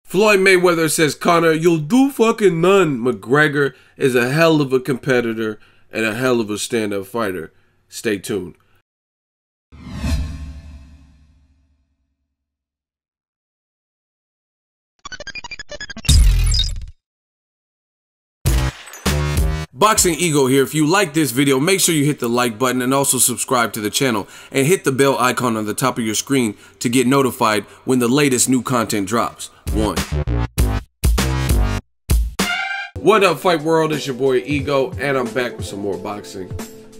Floyd Mayweather says, Conor, you'll do fucking none. McGregor is a hell of a competitor and a hell of a stand-up fighter. Stay tuned. Boxingego here. If you like this video, make sure you hit the like button and also subscribe to the channel and hit the bell icon on the top of your screen to get notified when the latest new content drops. What up, Fight World? It's your boy Ego, and I'm back with some more boxing.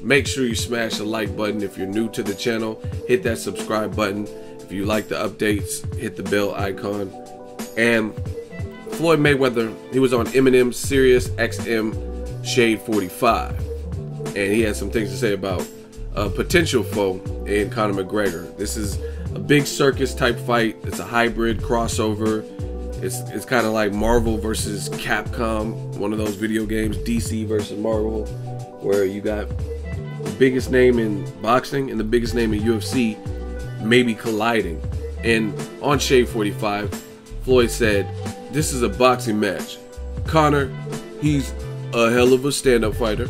Make sure you smash the like button if you're new to the channel. Hit that subscribe button. If you like the updates, hit the bell icon. And Floyd Mayweather, he was on Eminem SiriusXM Shade 45, and he had some things to say about a potential foe in Conor McGregor. This is a big circus type fight. It's a hybrid crossover. It's kind of like Marvel versus Capcom, one of those video games, DC versus Marvel, where you got the biggest name in boxing and the biggest name in UFC maybe colliding. And on Shade 45, Floyd said, "This is a boxing match. Conor, he's a hell of a stand-up fighter.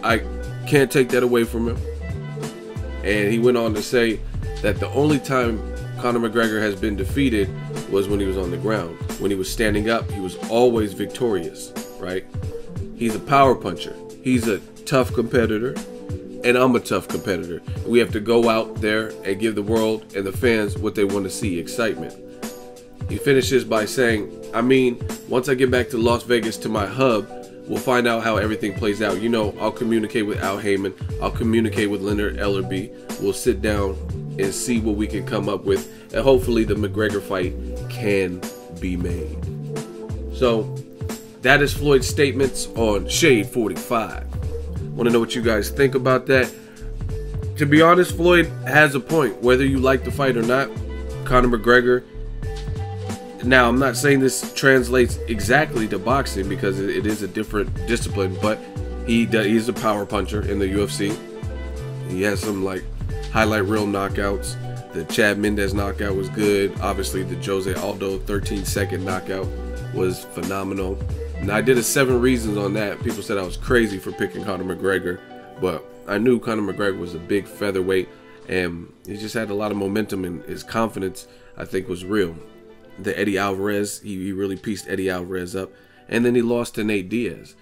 I can't take that away from him." And he went on to say that the only time Conor McGregor has been defeated was when he was on the ground. When he was standing up, he was always victorious, right? He's a power puncher. He's a tough competitor, and I'm a tough competitor. We have to go out there and give the world and the fans what they want to see, excitement. He finishes by saying, I mean, once I get back to Las Vegas to my hub, we'll find out how everything plays out. You know, I'll communicate with Al Heyman. I'll communicate with Leonard Ellerby. We'll sit down and see what we can come up with. And hopefully the McGregor fight can be made. So that is Floyd's statements on Shade 45. Want to know what you guys think about that? To be honest, Floyd has a point. Whether you like the fight or not, Conor McGregor. Now, I'm not saying this translates exactly to boxing because it is a different discipline, but he's a power puncher in the UFC. He has some like highlight reel knockouts. The Chad Mendes knockout was good. Obviously, the Jose Aldo 13-second knockout was phenomenal. And I did a 7 reasons on that. People said I was crazy for picking Conor McGregor, but I knew Conor McGregor was a big featherweight, and he just had a lot of momentum, and his confidence, I think, was real. The Eddie Alvarez, he really pieced Eddie Alvarez up. And then he lost to Nate Diaz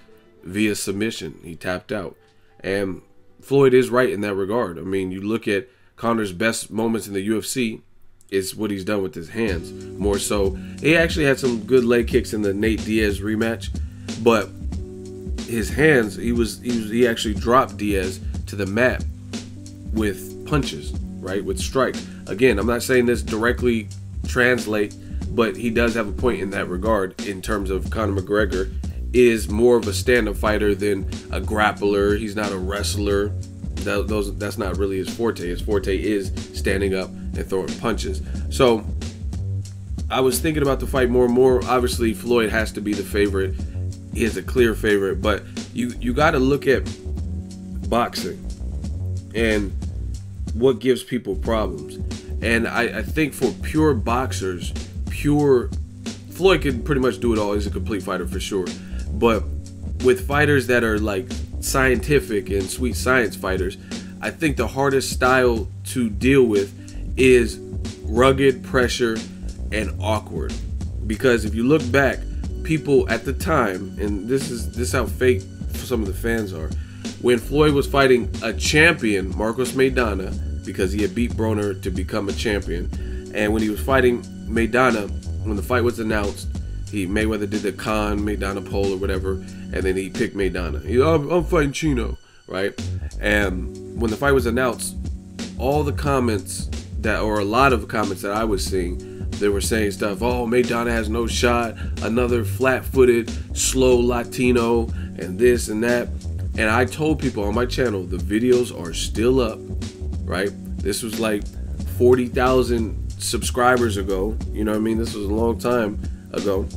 via submission. He tapped out. And Floyd is right in that regard. I mean, you look at Conor's best moments in the UFC, is what he's done with his hands. More so, he actually had some good leg kicks in the Nate Diaz rematch. But his hands, he actually dropped Diaz to the mat with punches, right? With strikes. Again, I'm not saying this directly translate, but he does have a point in that regard in terms of Conor McGregor is more of a stand-up fighter than a grappler. He's not a wrestler. That's not really his forte. His forte is standing up and throwing punches. So I was thinking about the fight more and more. Obviously, Floyd has to be the favorite. He is a clear favorite, but you got to look at boxing and what gives people problems. And I think for pure boxers, Floyd can pretty much do it all. He's a complete fighter for sure. But with fighters that are like scientific and sweet science fighters, I think the hardest style to deal with is rugged, pressure, and awkward. Because if you look back, people at the time, and this is how fake some of the fans are, when Floyd was fighting a champion, Marcos Maidana, because he had beat Broner to become a champion, and when he was fighting Maidana, when the fight was announced, Mayweather did the Maidana poll or whatever, and then he picked Maidana. I'm fighting Chino, right? And when the fight was announced, all the comments or a lot of comments that I was seeing, they were saying stuff, oh, Maidana has no shot, another flat-footed, slow Latino, and this and that. And I told people on my channel, the videos are still up, right? This was like 40,000 subscribers ago, you know what I mean? This was a long time ago.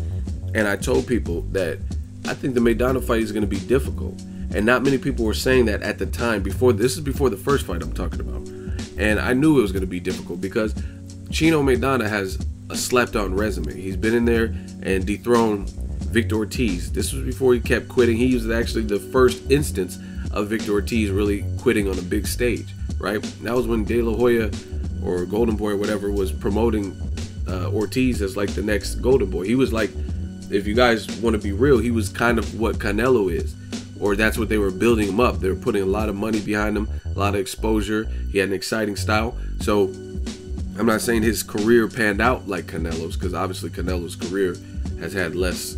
And I told people that I think the Maidana fight is going to be difficult. And not many people were saying that at the time. This is before the first fight I'm talking about. And I knew it was going to be difficult because Chino Maidana has a slept-on resume. He's been in there and dethroned Victor Ortiz. This was before he kept quitting. He was actually the first instance of Victor Ortiz really quitting on a big stage, right? That was when De La Hoya or Golden Boy or whatever was promoting Ortiz as like the next Golden Boy. He was like, if you guys want to be real, he was kind of what Canelo is, or that's what they were building him up. They were putting a lot of money behind him, a lot of exposure. He had an exciting style. So I'm not saying his career panned out like Canelo's, because obviously Canelo's career has had less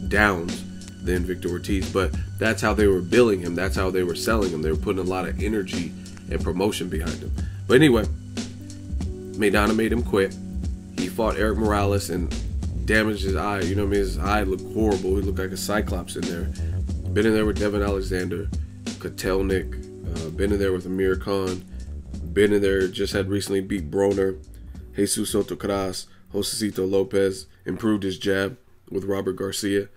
downs than Victor Ortiz, but that's how they were billing him. That's how they were selling him. They were putting a lot of energy and promotion behind him. But anyway, Maidana made him quit. He fought Eric Morales and damaged his eye. You know what I mean? His eye looked horrible. He looked like a cyclops in there. Been in there with Devin Alexander, Kotelnik, been in there with Amir Khan, been in there, just had recently beat Broner, Jesus Soto Caras, Josecito Lopez, improved his jab with Robert Garcia,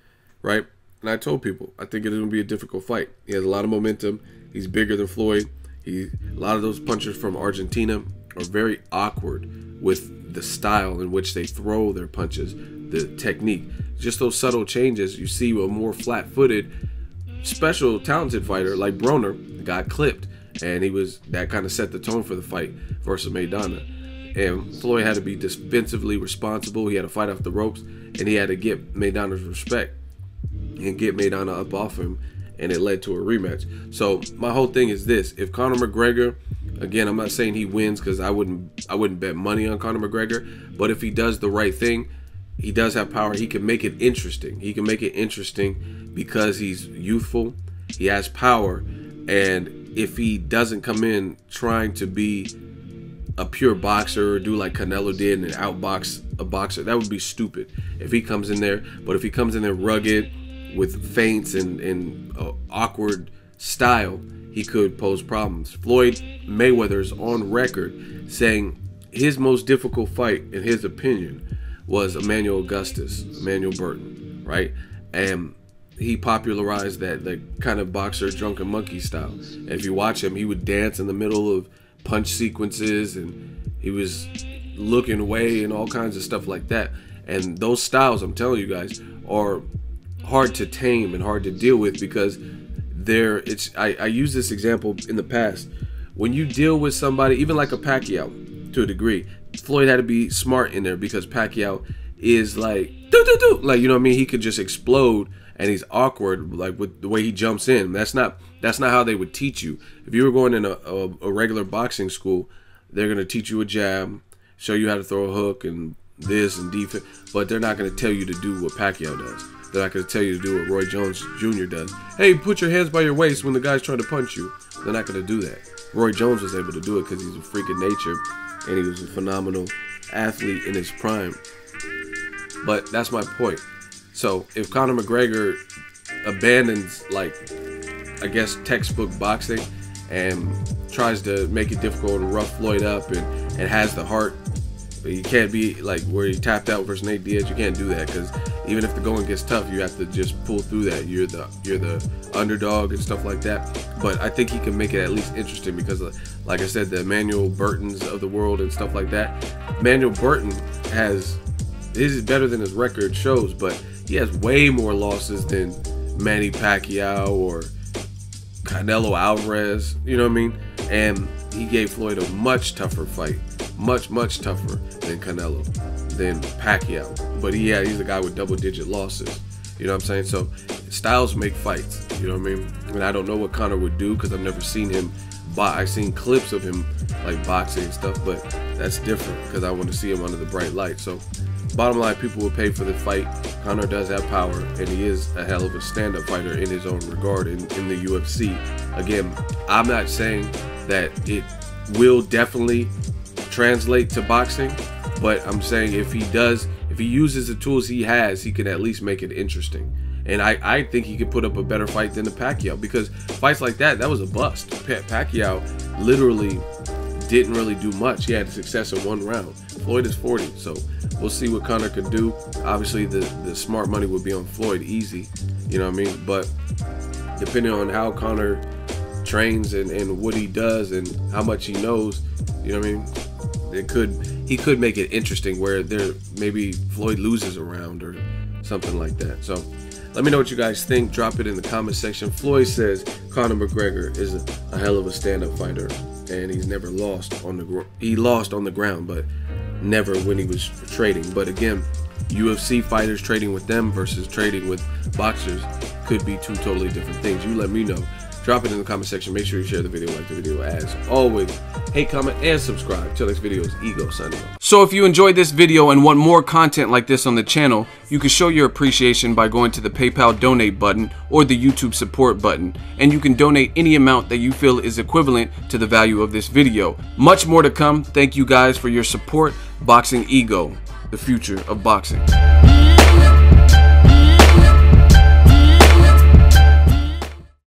right? And I told people, I think it's going to be a difficult fight. He has a lot of momentum. He's bigger than Floyd. A lot of those punchers from Argentina are very awkward with the style in which they throw their punches, the technique. Just those subtle changes. You see a more flat-footed, special, talented fighter like Broner got clipped. And that kind of set the tone for the fight versus Maidana. And Floyd had to be defensively responsible. He had to fight off the ropes. And he had to get Maidana's respect and get Maidana up off him, and it led to a rematch. So my whole thing is this: if Conor McGregor, again, I'm not saying he wins, because I wouldn't bet money on Conor McGregor, but if he does the right thing, he does have power. He can make it interesting. He can make it interesting because he's youthful, he has power, and if he doesn't come in trying to be a pure boxer or do like Canelo did and outbox a boxer, that would be stupid if he comes in there. But if he comes in there rugged with feints and awkward style, he could pose problems. Floyd Mayweather's on record saying his most difficult fight, in his opinion, was Emmanuel Burton, right? And he popularized that kind of boxer drunken monkey style. And if you watch him, he would dance in the middle of punch sequences, and he was looking away and all kinds of stuff like that. And those styles, I'm telling you guys, are hard to tame and hard to deal with, because I use this example in the past. When you deal with somebody, even like a Pacquiao to a degree, Floyd had to be smart in there, because Pacquiao is like like, you know what I mean, he could just explode, and he's awkward, like with the way he jumps in. That's not how they would teach you. If you were going in a regular boxing school, they're going to teach you a jab, show you how to throw a hook and this and defense, but they're not going to tell you to do what Pacquiao does. They're not going to tell you to do what Roy Jones Jr. does. Hey, put your hands by your waist when the guy's trying to punch you. They're not going to do that. Roy Jones was able to do it because he's a freak of nature, and he was a phenomenal athlete in his prime. But that's my point. So if Conor McGregor abandons, like, I guess, textbook boxing and tries to make it difficult and rough Floyd up and has the heart, you can't be like where he tapped out versus Nate Diaz. You can't do that, because even if the going gets tough, you have to just pull through that. You're the underdog and stuff like that. But I think he can make it at least interesting, because like I said, the Emmanuel Burtons of the world and stuff like that. Emmanuel Burton is better than his record shows, but he has way more losses than Manny Pacquiao or Canelo Alvarez, you know what I mean? And he gave Floyd a much tougher fight, much tougher than Canelo, than Pacquiao. But he's a guy with double-digit losses, you know what I'm saying? So styles make fights, you know what I mean? And I don't know what Conor would do, because I've never seen him. I've seen clips of him like boxing and stuff, but that's different, because I want to see him under the bright light. So bottom line, people will pay for the fight. Conor does have power, and he is a hell of a stand-up fighter in his own regard in the UFC. Again, I'm not saying that it will definitely translate to boxing, but I'm saying if he uses the tools he has, he can at least make it interesting. And I think he could put up a better fight than the Pacquiao, because fights like that was a bust. Pacquiao literally didn't really do much. He had success in one round. Floyd is 40, so we'll see what Conor can do. Obviously, the smart money would be on Floyd, easy, you know what I mean? But depending on how Conor trains and what he does and how much he knows, you know what I mean, he could make it interesting where there maybe Floyd loses a round or something like that. So let me know what you guys think. Drop it in the comment section. Floyd says Conor McGregor is a hell of a stand-up fighter, and he's never lost on the he lost on the ground, but never when he was trading. But again, UFC fighters trading with them versus trading with boxers could be two totally different things. You let me know. Drop it in the comment section. Make sure you share the video, like the video. As always, hate, comment, and subscribe. Till next video is Ego signing off. So if you enjoyed this video and want more content like this on the channel, you can show your appreciation by going to the PayPal donate button or the YouTube support button, and you can donate any amount that you feel is equivalent to the value of this video. Much more to come. Thank you guys for your support. Boxingego, the future of boxing.